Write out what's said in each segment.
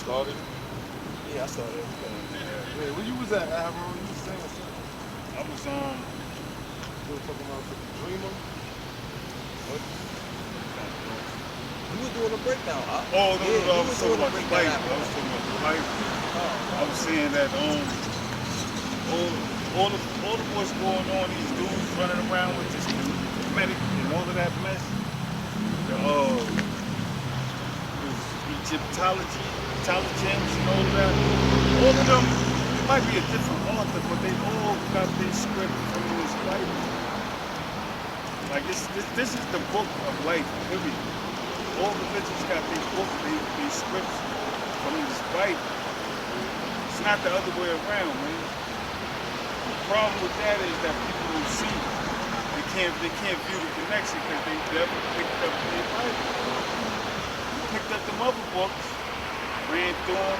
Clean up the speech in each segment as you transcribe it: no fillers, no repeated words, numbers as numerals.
started? Yeah, I started everything. Yeah, where you was at, Aaron? You was saying something. I was You were talking about the Dreamer? What? You was doing a breakdown. oh no Yeah, no no you I was was talking doing a about the breakdown Bible. after I was that. talking about the Bible. I Oh, was saying that all all of what's going on, these dudes running around with this Kemetic and all of that mess. The Egyptology, intelligence and all of that. All of them, it might be a different author, but they all got their script from this Bible. Like this is the book of life, period. All religions got their book, their scripts from this Bible. It's not the other way around, man. The problem with that is that people don't see. They can't view the connection because they never picked up their Bible. You picked up them other books, ran through them,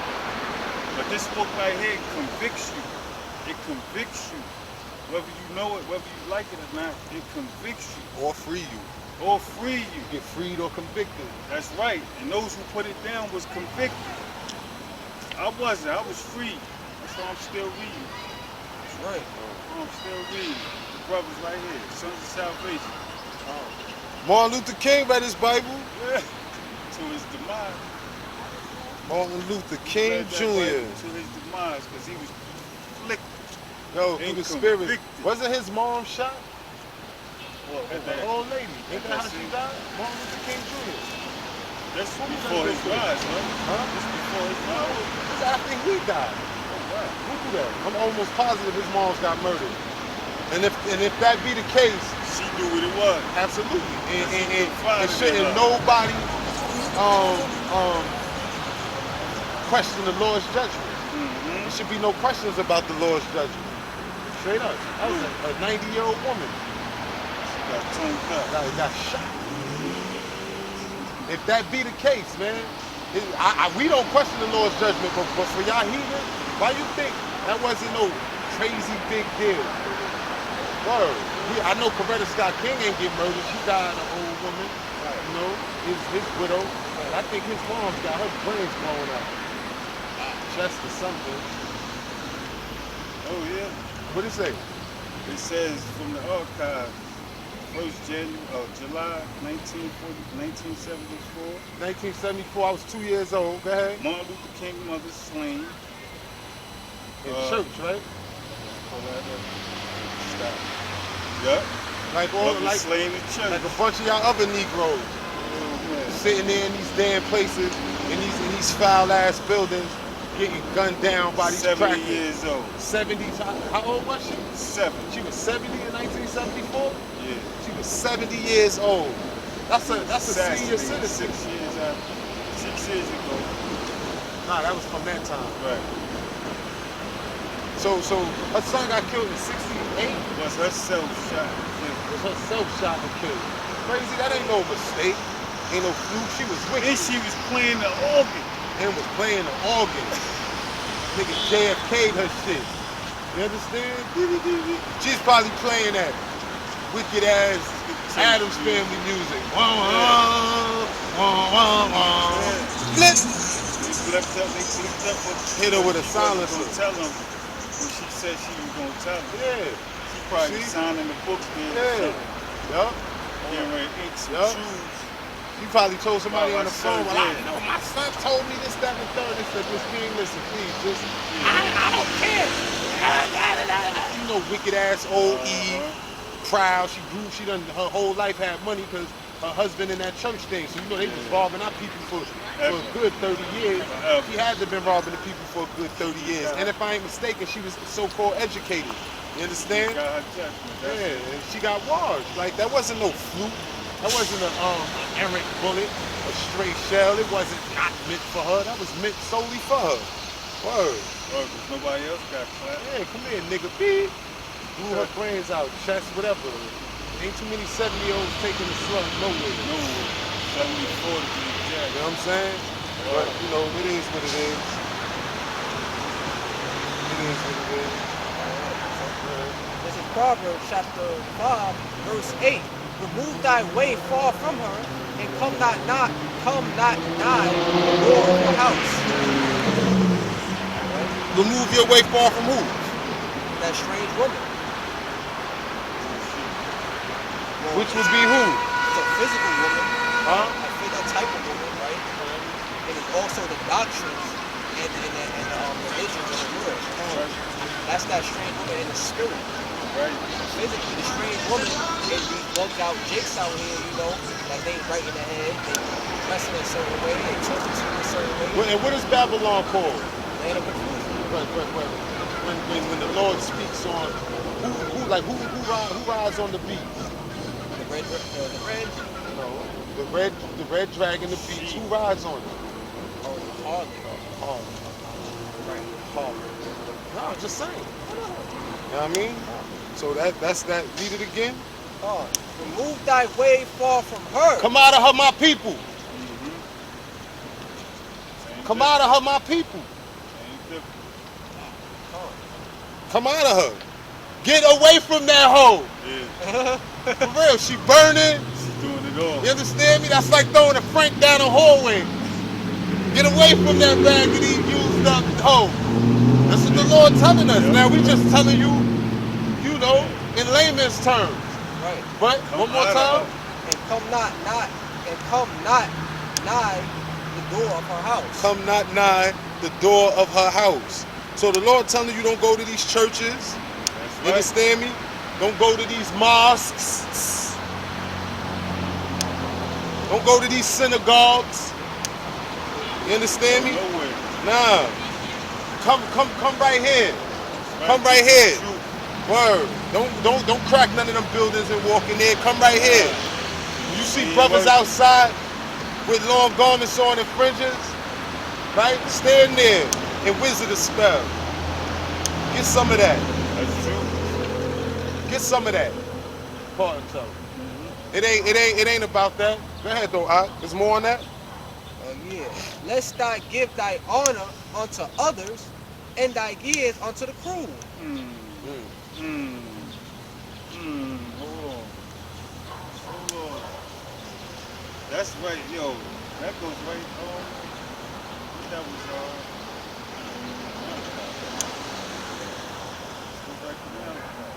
but this book right here convicts you. It convicts you. Whether you know it, whether you like it or not, it convicts you. Or free you. Or free you. You get freed or convicted. That's right. And those who put it down was convicted. I wasn't. I was free. That's why I'm still reading. that's right. I'm still reading. The brothers right here, Sons of Salvation. Martin Luther King read his Bible. Yeah. To his demise. Martin Luther King Read that Jr. Bible to his demise because he was afflicted. Yo, through the spirit. Convicted. Wasn't his mom shot? Well, The old lady. Ain't that how she died? Martin Luther King Jr. That's before his rise, huh? Huh? That's before his rise. It's after he died. Who do that? I'm almost positive his mom's got murdered. And if that be the case, She knew what it was. absolutely. And Father shouldn't did, nobody question the Lord's judgment. There should be no questions about the Lord's judgment. Straight up. That was a 90-year-old woman Got tongued up. got shot. If that be the case, man, we don't question the Lord's judgment, but for y'all heathen, why you think that wasn't no crazy big deal? Word. I know Coretta Scott King ain't get murdered. She died an old woman. You know, his widow. But I think his mom's got her brains blown out. Chest or something. Oh yeah. What it say? It says from the archive, 1st July 1974, 1974, I was 2 years old. Go ahead. Martin Luther King mother slain. In church, right? Yup. Like all Mother like slain in church. a bunch of y'all other Negroes Oh, man. sitting there in these damn places, in these foul ass buildings, getting gunned down by these 70 crackers. years old. 70. How old was she? 7. She was 70 in 1974. Yeah. She was 70 years old. That's a senior Assassinated citizen. 6 years after. 6 years ago. Nah, that was from that time. Right. So her son got killed in 68. Was herself shot. It was herself shot and killed. Crazy, that ain't no mistake. Ain't no fluke. She was wicked. And she was playing the organ. And was playing the organ. Nigga JFK'd her shit. You understand? She's probably playing that wicked ass Addams Family music. Flip. They flipped up. Hit her with a She wasn't silencer. gonna tell him when she said she was gonna tell him. Yeah. She probably See? signing the book then. Yeah. Yup. Getting ready to ink some Yup. shoes. You probably told somebody Oh, on my the phone, son well, I did. know my son told me this, that, and the third. They said, Miss King, listen, please, just, I don't care. You know, wicked ass old Eve, proud. She done, her whole life had money because her husband in that church thing. So, you know, they was robbing our people for a good 30 years. She had to have been robbing the people for a good 30 years. And if I ain't mistaken, she was so-called educated. You understand? Got her judgment. Yeah, and she got washed. Like, that wasn't no fluke. That wasn't an errant bullet, a stray shell. It wasn't not meant for her. That was meant solely for her. Word. Well, 'cause nobody else got clapped. Yeah, come here, nigga. Beep. Blew her brains out, chest, whatever. Ain't too many 70-year-olds taking the slug nowhere. No, 74 to be You exact. know what I'm saying? But, you know, it is what it is. It is what it is. This is Proverbs chapter 5, verse 8. Remove thy way far from her, and come not nigh the door of your house. Remove your way far from who? That strange woman. Well, Which would be who? it's a physical woman. Huh? I feel that type of woman, right? And it's also the doctrines and religions of the world. That's that strange woman in the spirit. Right. Physically, the strange woman is these bugged out jakes out here, you know, that they right in the head, they dressing a certain way, they talking to you a certain way. And what is Babylon called? Land of confusion. When the Lord speaks on who rides on the beast? The red, No, the red dragon, the beast. Who rides on it? Harley. Oh, Right. Harley. No, just saying. You know what I mean? So that's that. Read it again. Remove thy way far from her. Come out of her, my people. Same Come difference. out of her, my people. Same difference. Come out of her. Get away from that hoe. Yeah. For real, she burning. She's doing it all. You understand me? That's like throwing a Frank down a hallway. Get away from that raggedy, used up hoe. That's what the Lord telling us. Yep. Now we just telling you, you know, in layman's terms. Right. But Come one more out time. of her. And come not nigh the door of her house. Come not nigh the door of her house. So the Lord telling you don't go to these churches. That's You right. understand me? Don't go to these mosques. Don't go to these synagogues. You understand me? Nowhere. Nah. Come right here. That's Come right here. True. Word. Don't crack none of them buildings and walk in there. Come right here. You see brothers outside with long garments on and fringes, right? Stand there and wizard a spell. Get some of that. That's true. Get some of that. Pardon, so. It ain't about that. Go ahead though, Ak. There's more on that. Yeah. Lest thou give thy honor unto others, and thy years unto the cruel. Hold on. Hold on. That's right, yo. That goes right on. That was let's go back to Malachi.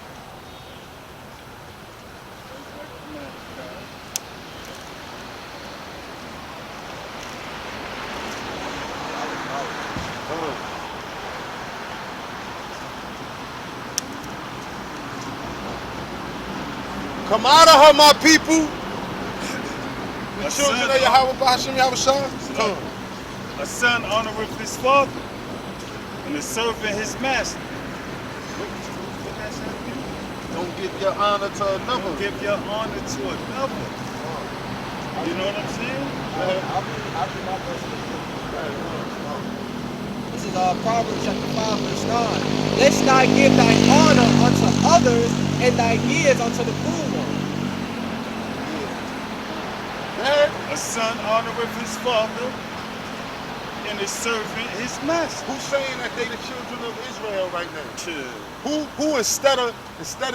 Let's go back to Malachi. Come out of her, my people. The A children son- of Yahweh Bahashim Yahushua. Come. A son honoreth his father, and a servant his master. What that say again? Don't give your honor to another. Don't give your honor to another. You know what I'm saying? I'll be my best. This is Proverbs chapter 5, verse 9. Lest thou give thy honor unto others, and thy years unto the cruel one. Man, A son honoreth his father, and a servant his master. who's saying that they the children of Israel right now? Chill. Who instead of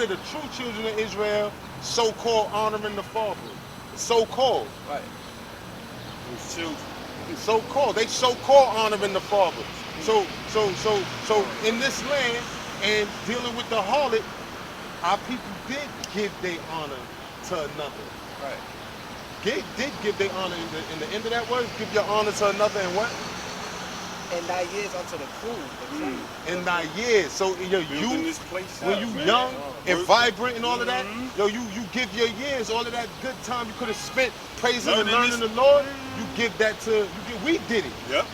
the true children of Israel, so-called honoring the father? So-called. Right. His children. So-called. They so-called honoring the father. So in this land and dealing with the harlot, our people did give their honor to another. Right. Did give their honor in the end of that word, give your honor to another and what? And thy years unto the cruel. In thy years. So in your Building youth, this place when up, you man. young and Work- vibrant and all of that, Mhm. yo, you give your years, all of that good time you could have spent praising and Learning learning this- the Lord, you give that to, we did it. Yep.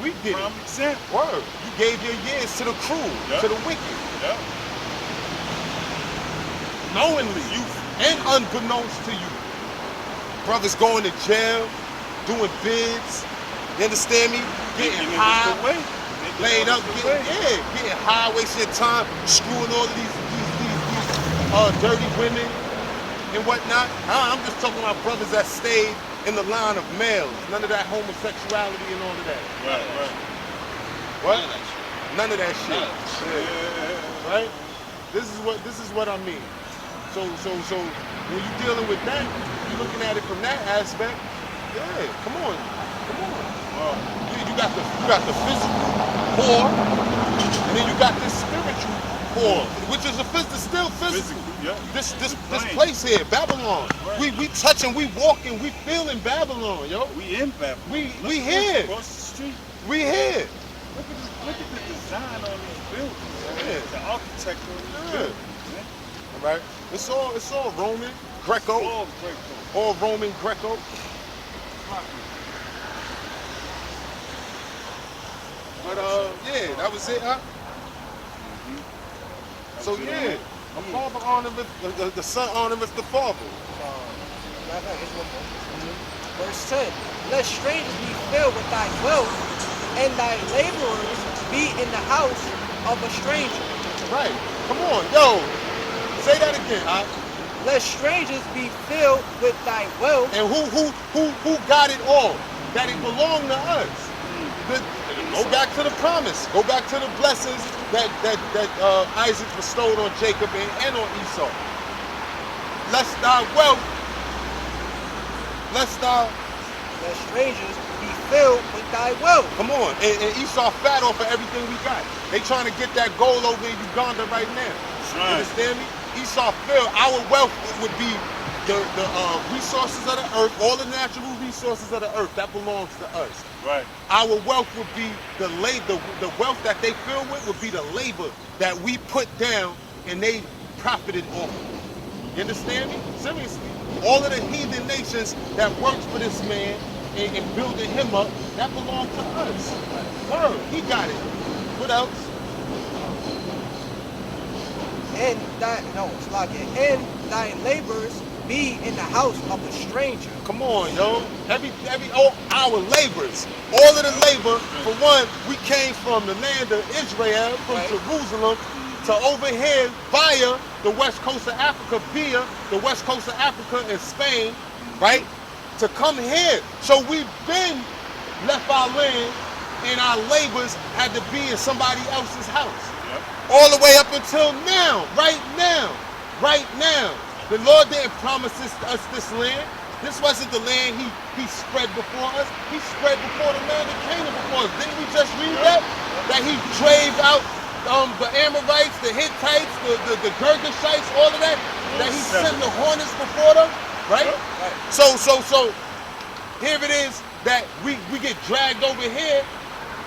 We did Prime it. example. Word. You gave your years to the cruel, Yeah. to the wicked, Yep. knowingly and unbeknownst to you. Brothers going to jail, doing bids, you understand me? Getting Making it high, the way. Making laid it up, the way. getting high, wasting your time, screwing all of these dirty women and whatnot. I'm just talking about brothers that stayed in the line of males. None of that homosexuality and all of that. Right, right. What? None of that shit. Yeah. Right? This is what I mean. So when you're dealing with that, you're looking at it from that aspect. Yeah, come on. Come on. Well, You got the physical poor, and then you got this spiritual poor, which is still physical. yeah. This Plane. place here, Babylon. Right. We touching, we walking, we feeling Babylon, yo. We in Babylon. We Let's here. Across the street. We here. Look at the design on these buildings. Yeah. The architecture on these Yeah. buildings, man. All right. It's all Roman, Greco, All great though. all Roman, Greco. But yeah, that was it, huh? So yeah, a father honoreth the son honoreth the father. Matter of fact, here's one more. Verse 10. Let strangers be filled with thy wealth, and thy laborers be in the house of a stranger. Right. Come on, yo. Say that again, huh? Let strangers be filled with thy wealth. And who got it all? That it belonged to us. Go back to the promise. Go back to the blessings that Isaac bestowed on Jacob and on Esau. Lest thy wealth, Let strangers be filled with thy wealth. come on, and Esau fat off of everything we got. They trying to get that gold over in Uganda right now. That's You right. understand me? Esau filled. Our wealth would be the resources of the earth, all the natural resources of the earth that belongs to us. Right. Our wealth would be the wealth that they fill with would be the labor that we put down and they profited off of. You understand me? Seriously. All of the heathen nations that worked for this man and building him up, that belonged to us. Word, he got it. What else? And thy laborers be in the house of a stranger. Come on, yo. All our labors, all of the labor, for one, we came from the land of Israel, from Right. Jerusalem, to over here via the west coast of Africa, via the west coast of Africa and Spain, right? To come here. So we've been left our land and our labors had to be in somebody else's house. Yep. All the way up until now, right now, right now. The Lord didn't promise us this land. This wasn't the land he spread before us. He spread before the land of Canaan before us. Didn't we just read that? That he drave out the Amorites, the Hittites, the Girgashites, all of that. That he sent the hornets before them, right? Right. So here it is that we get dragged over here.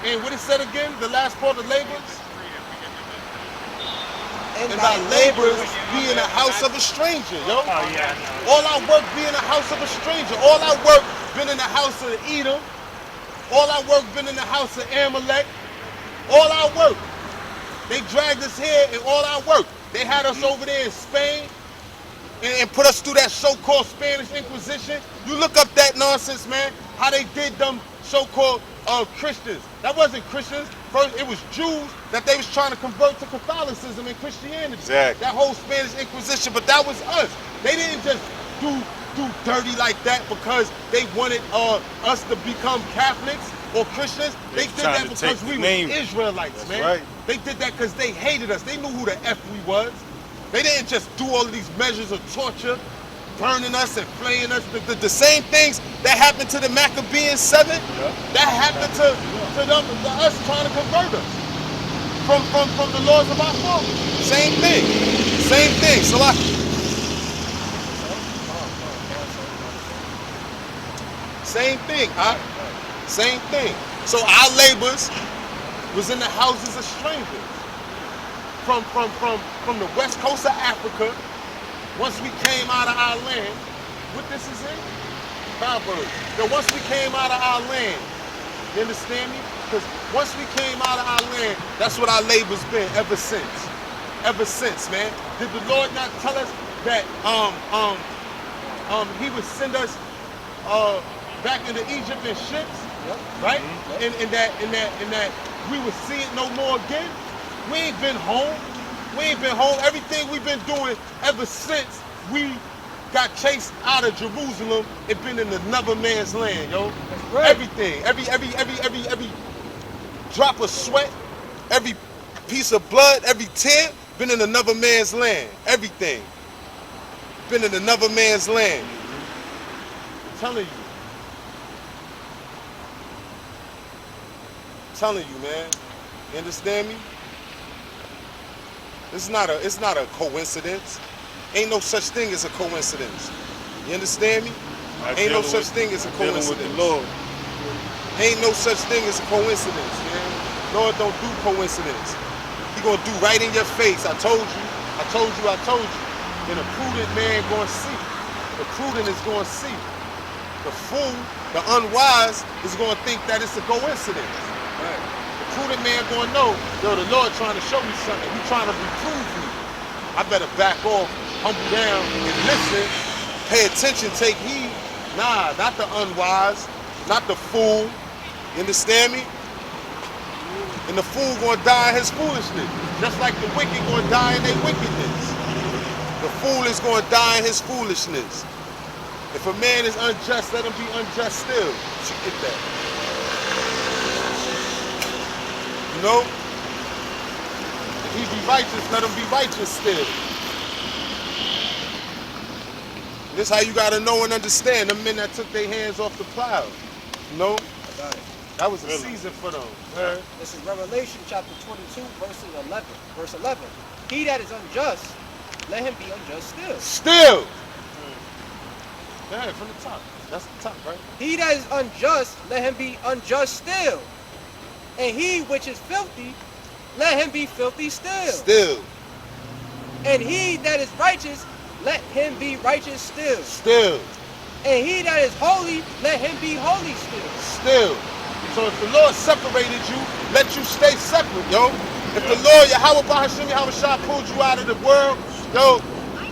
And what it said again, the last part of labors? And thy laborers be in the house of a stranger, yo. Oh yeah. I know. All our work be in the house of a stranger. All our work been in the house of Edom. All our work been in the house of Amalek. All our work. They dragged us here and all our work. They had us over there in Spain and put us through that so-called Spanish Inquisition. You look up that nonsense, man, how they did them so-called Christians. That wasn't Christians. First, it was Jews that they was trying to convert to Catholicism and Christianity. Exactly. That whole Spanish Inquisition, but that was us. They didn't just do dirty like that because they wanted us to become Catholics or Christians. They did trying that to take because the we name. were Israelites, That's man. right. They did that because they hated us. They knew who the F we was. They didn't just do all of these measures of torture, burning us and flaying us. The same things that happened to the Maccabean 7, that happened to them, to us trying to convert us from the laws of our fathers. Same thing. Same thing. So same thing, huh? Same thing. So our labors was in the houses of strangers. From the west coast of Africa, once we came out of our land, what this is in? Proverbs. Now once we came out of our land, you understand me? Because once we came out of our land, that's what our labor's been ever since. Ever since, man. Did the Lord not tell us that he would send us back into Egypt in ships? Yep. Right? Yep. And that we would see it no more again. We ain't been home. We ain't been home. Everything we've been doing ever since we got chased out of Jerusalem, it been in another man's land, yo. right. Everything, every drop of sweat, every piece of blood, every tear, been in another man's land. Everything been in another man's land. I'm telling you. telling you, man. You understand me? It's not a coincidence. Ain't no such thing as a coincidence. You understand me? Ain't no such thing as a coincidence. With the Lord. Ain't no such thing as a coincidence, man. Lord don't do coincidence. He gonna do right in your face. I told you. And a prudent man gonna see. The prudent is gonna see. The fool, the unwise, is gonna think that it's a coincidence. Right. The prudent man gonna know, yo, the Lord trying to show me something. He trying to reprove me. I better back off, humble down, and listen. Pay attention, take heed. Nah, not the unwise, not the fool. You understand me? And the fool gonna die in his foolishness, just like the wicked gonna die in their wickedness. The fool is gonna die in his foolishness. If a man is unjust, let him be unjust still. You should get that. You know? If he be righteous, let him be righteous still. This is how you gotta know and understand the men that took their hands off the plow. You know? I got it. That was a season for them. Right? This is Revelation chapter 22, verse 11. He that is unjust, let him be unjust still. Still. Go ahead, from the top. That's the top, right? He that is unjust, let him be unjust still. And he which is filthy, let him be filthy still. Still. And he that is righteous, let him be righteous still. Still. And he that is holy, let him be holy still. Still. So if the Lord separated you, let you stay separate, yo. If the Lord, Yahweh Bahashim Yahweh Shah, pulled you out of the world, yo,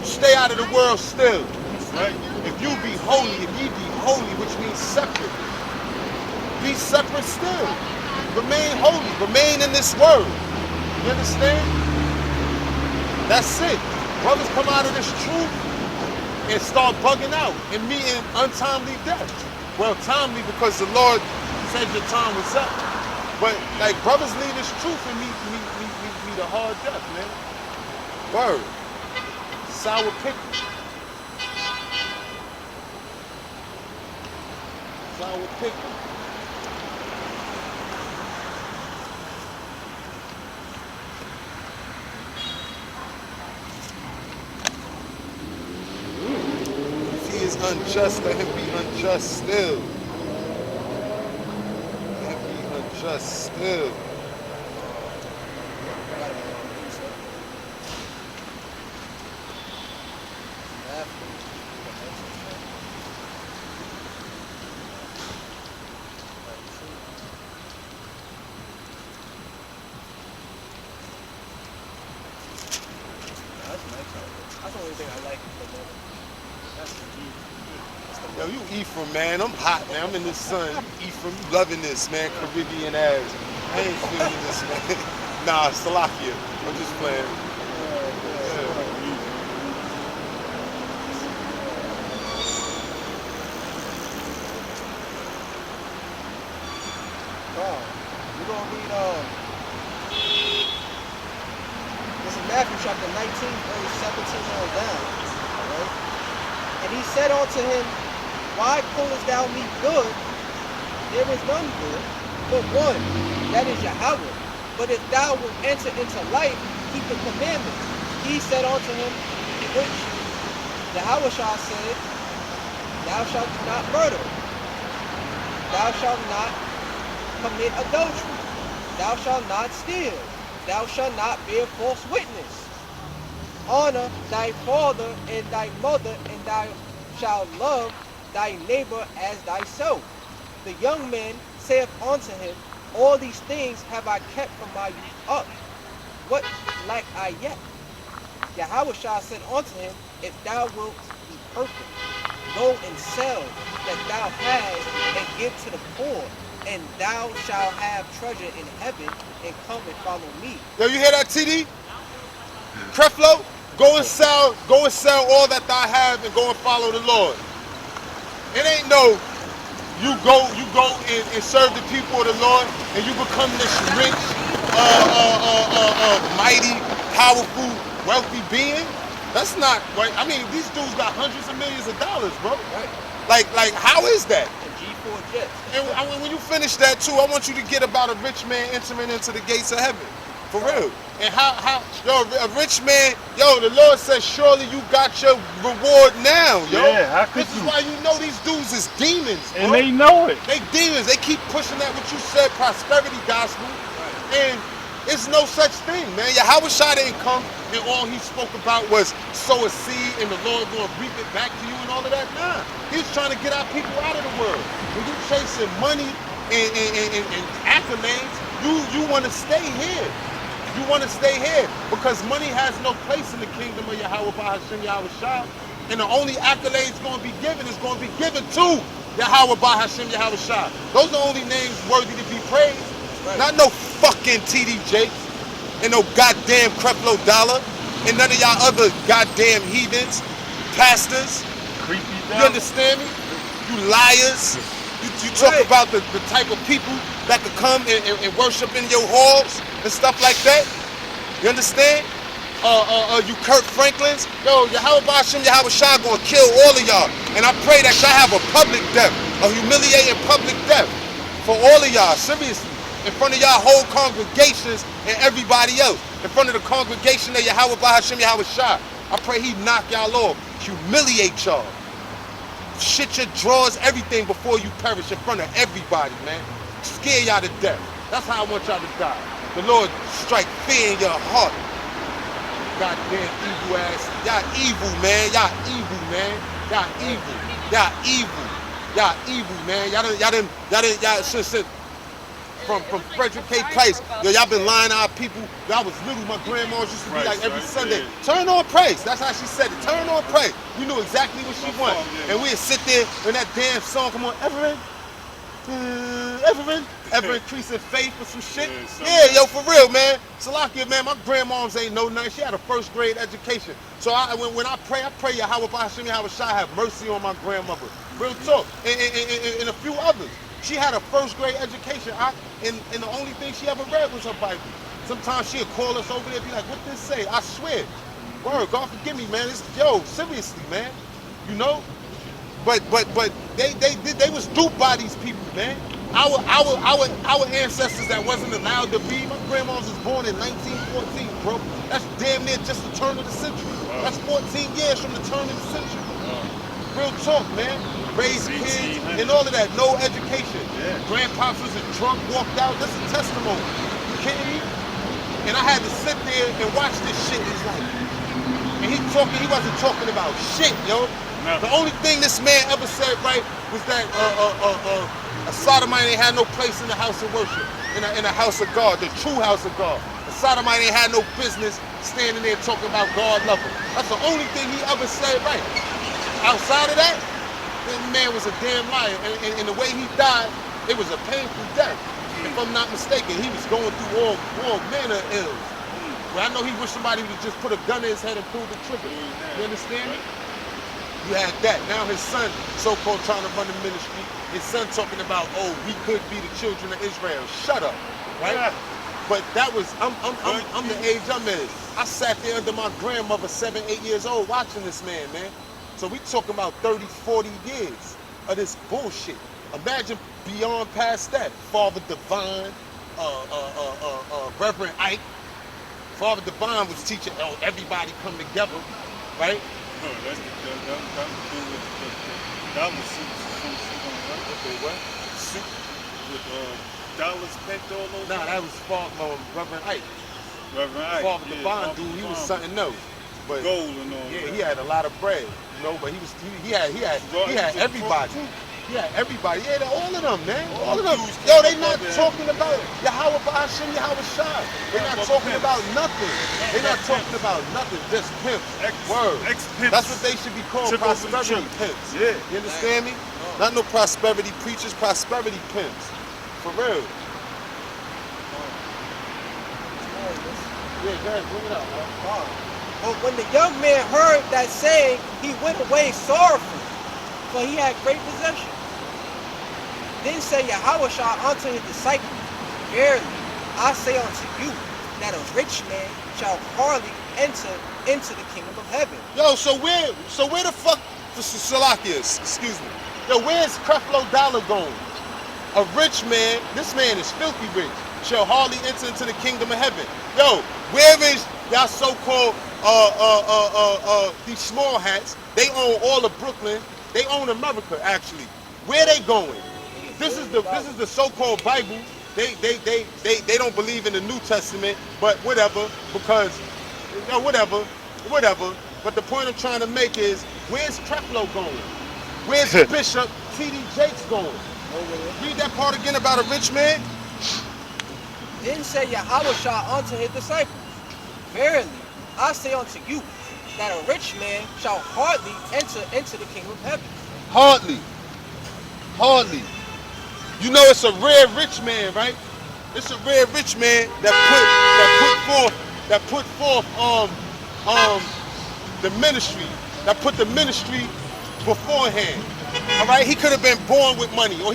stay out of the world still. Right? If you be holy, if ye be holy, which means separate, be separate still. Remain holy. Remain in this word. You understand? That's it. Brothers come out of this truth and start bugging out and meeting untimely death. Well, timely because the Lord said your time was up. But like brothers leave this truth and meet a hard death, man. Word. Sour pickle. Sour pickle. If he is unjust, let him be unjust still. Let him be unjust still. That's the only thing I like. Yo, you Ephraim, man. I'm hot, man. I'm in the sun. You Ephraim, you loving this, man. Caribbean ass. I ain't feeling this, man. Nah, Salakia. I'm just playing. We're going to read, this is Matthew chapter 19, verse 17 on down. Right? And he said unto him, why pullest thou me good? There is none good, but one, that is Yahweh. But if thou wilt enter into life, keep the commandments. He said unto him, which Yahweh said, thou shalt not murder. Thou shalt not commit adultery. Thou shalt not steal. Thou shalt not bear false witness. Honor thy father and thy mother, and thou shalt love thy neighbor as thyself. The young man saith unto him, all these things have I kept from my youth up. What lack I yet? Yahweh said unto him, if thou wilt be perfect, go and sell that thou hast, and give to the poor, and thou shalt have treasure in heaven, and come and follow me. Yo, you hear that, TD? Creflo, go and sell all that thou have, and go and follow the Lord. It ain't no, you go and serve the people of the Lord, and you become this rich, mighty, powerful, wealthy being. That's not right. I mean, these dudes got hundreds of millions of dollars, bro. Right. Like how is that? And G4 jets. And when you finish that too, I want you to get about a rich man entering into the gates of heaven. For real. And how a rich man, the Lord says, surely you got your reward now, yo. Yeah, how could This is you? why you know these dudes is demons, bro. And they know it. They demons. They keep pushing that what you said, prosperity gospel. And it's no such thing, man. Yahweh Shai didn't come and all he spoke about was sow a seed and the Lord going to reap it back to you and all of that. Nah. He's trying to get our people out of the world. When you chasing money and accolades, you want to stay here. You want to stay here because money has no place in the kingdom of Yahweh Bahashim Yahweh Shai. And the only accolades going to be given is going to be given to Yahweh Bahashim Yahweh Shai. Those are the only names worthy to be praised. Right. Not no fucking TD Jakes and no goddamn Creflo Dollar and none of y'all other goddamn heathens, pastors. Creepy You down. understand me? You liars. You talk Right. about the type of people that could come and worship in your halls and stuff like that. You understand? You Kurt Franklins. Yo, Yahweh Bahashim Yahweh Shai gonna kill all of y'all. And I pray that y'all have a public death, a humiliating public death for all of y'all, seriously. In front of y'all whole congregations and everybody else. In front of the congregation of Yahweh Bahashim Yahweh Shai. I pray he knock y'all off, humiliate y'all. Shit your drawers, everything before you perish in front of everybody, man. Scare y'all to death. That's how I want y'all to die. The Lord strike fear in your heart. Goddamn evil ass. Y'all evil, man. Y'all evil, man. Y'all evil. Y'all evil. Y'all evil, man. Y'all since from Frederick K. Price. Yo, y'all been lying to our people. Y'all was little. My grandma used to be Price, like every right? Sunday. Yeah. Turn on praise. That's how she said it. Turn on praise. We knew exactly what she My wanted. fault, yeah. And we'd sit there when that damn song come on. Ever increase in faith or some shit. Yeah, something Yeah, yo, like for real, man. Salakia, man, my grandmoms ain't know nothing. She had a first grade education. So when I pray Yahweh Bahashim Yahweh Shai have mercy on my grandmother. Real talk. And a few others. She had a first grade education. And the only thing she ever read was her Bible. Sometimes she'd call us over there and be like, what this say? I swear. Word, God forgive me, man. Yo, seriously, man. You know? But they was duped by these people, man. Our ancestors that wasn't allowed to be. My grandma was born in 1914, bro. That's damn near just the turn of the century. Wow. That's 14 years from the turn of the century. Real talk, man. Raised kids and all of that. No education. Yeah. Grandpops was a drunk, walked out. That's a testimony. You kidding me? And I had to sit there and watch this shit. It's like, and he wasn't talking about shit, yo. No. The only thing this man ever said right was that a sodomite ain't had no place in the house of worship, in the house of God, the true house of God. A sodomite ain't had no business standing there talking about God love him. That's the only thing he ever said right. Outside of that, this man was a damn liar. And the way he died, it was a painful death. If I'm not mistaken, he was going through all manner of ills. Well, I know he wished somebody would just put a gun in his head and pull the trigger. You understand me? You had that. Now his son, so-called trying to run the ministry, his son talking about, oh, we could be the children of Israel. Shut up, right? Yeah. But that was, I'm the age I'm in. I sat there under my grandmother, 7, 8 years old, watching this man. So we talking about 30, 40 years of this bullshit. Imagine beyond past that. Father Divine, Reverend Ike. Father Divine was teaching, oh, everybody come together, right? No, that's the thing with the dollar suits. Okay, what? Suit with dollars spent all over. Nah, that was Reverend Ike. Reverend Ike. Father yeah, Divine, Father dude, he was Divine. something else. But Gold and all yeah, that. he had a lot of bread, you know. But he had everybody. He had everybody. Yeah, all of them, man. All of them. dudes Yo, came they up not there. talking about Yahweh Bahashim Yahweh Shai. They not but talking pimps. about nothing. They not Pimps. talking about nothing. Just pimps. Word. Word. Ex-pimps. That's what they should be called. Took over the Prosperity church. pimps. Yeah. You understand me? Not no prosperity preachers. Prosperity pimps. For real. Yeah, go ahead, bring it out, man. But when the young man heard that saying, he went away sorrowful, for he had great possession. Then said Yahweh unto his disciples, verily, I say unto you, that a rich man shall hardly enter into the kingdom of heaven. Yo, so where the fuck Salakia is? Excuse me. Yo, where's Creflo Dollar going? A rich man, this man is filthy rich, shall hardly enter into the kingdom of heaven. Yo, where is y'all so-called these small hats? They own all of Brooklyn. They own America, actually. Where they going? This is the so-called Bible. They don't believe in the New Testament, but whatever, because whatever. But the point I'm trying to make is, where's Creflo going? Where's Bishop T.D. Jakes going? Read that part again about a rich man. Then said Yahushua unto his disciples, Verily, I say unto you, that a rich man shall hardly enter into the kingdom of heaven. Hardly. You know it's a rare rich man, right? It's a rare rich man that put forth the ministry, that put the ministry beforehand. All right, he could have been born with money, or